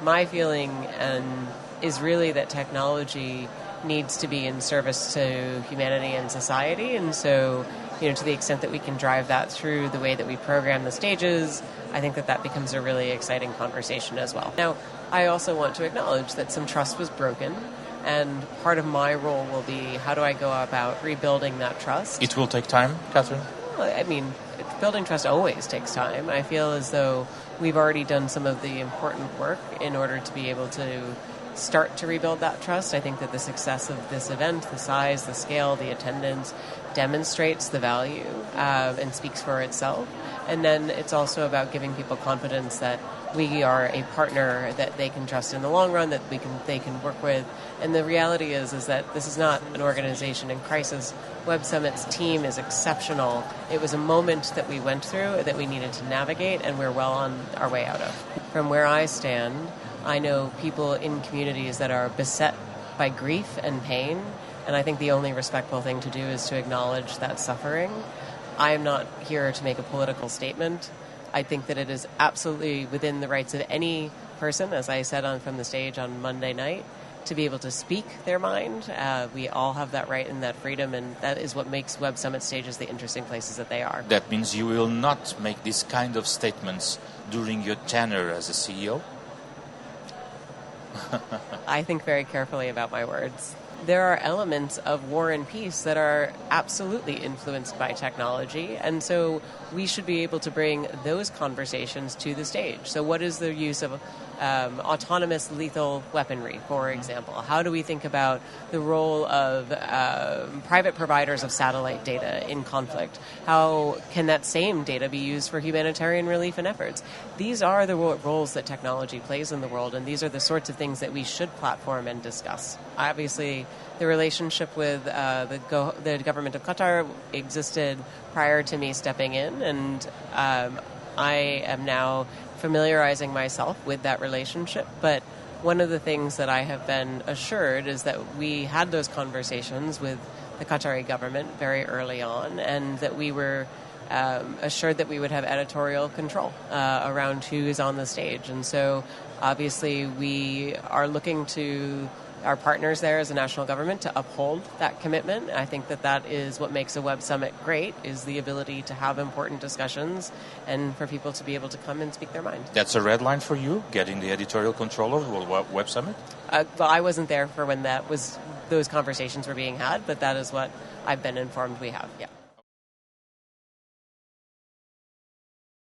My feeling is really that technology needs to be in service to humanity and society, and so to the extent that we can drive that through the way that we program the stages, I think that becomes a really exciting conversation as well. Now, I also want to acknowledge that some trust was broken, and part of my role will be how do I go about rebuilding that trust. It will take time, Katherine? Well, I mean, building trust always takes time. I feel as though we've already done some of the important work in order to be able to start to rebuild that trust. I think that the success of this event, the size, the scale, the attendance, demonstrates the value and speaks for itself. And then it's also about giving people confidence that we are a partner that they can trust in the long run, that they can work with. And the reality is that this is not an organization in crisis. Web Summit's team is exceptional. It was a moment that we went through that we needed to navigate, and we're well on our way out of. From where I stand, I know people in communities that are beset by grief and pain, and I think the only respectful thing to do is to acknowledge that suffering. I am not here to make a political statement. I think that it is absolutely within the rights of any person, as I said from the stage on Monday night, to be able to speak their mind. We all have that right and that freedom, and that is what makes Web Summit stages the interesting places that they are. That means you will not make this kind of statements during your tenure as a CEO? I think very carefully about my words. There are elements of war and peace that are absolutely influenced by technology, and so we should be able to bring those conversations to the stage. So what is the use of autonomous lethal weaponry, for example? How do we think about the role of private providers of satellite data in conflict? How can that same data be used for humanitarian relief and efforts? These are the roles that technology plays in the world, and these are the sorts of things that we should platform and discuss. Obviously, the relationship with the government of Qatar existed prior to me stepping in, and I am now familiarizing myself with that relationship. But one of the things that I have been assured is that we had those conversations with the Qatari government very early on, and that we were assured that we would have editorial control around who is on the stage. And so obviously we are looking to our partners there as a national government to uphold that commitment. I think that is what makes a Web Summit great, is the ability to have important discussions and for people to be able to come and speak their mind. That's a red line for you, getting the editorial control of the Web Summit? Well, I wasn't there for when those conversations were being had, but that is what I've been informed we have, yeah.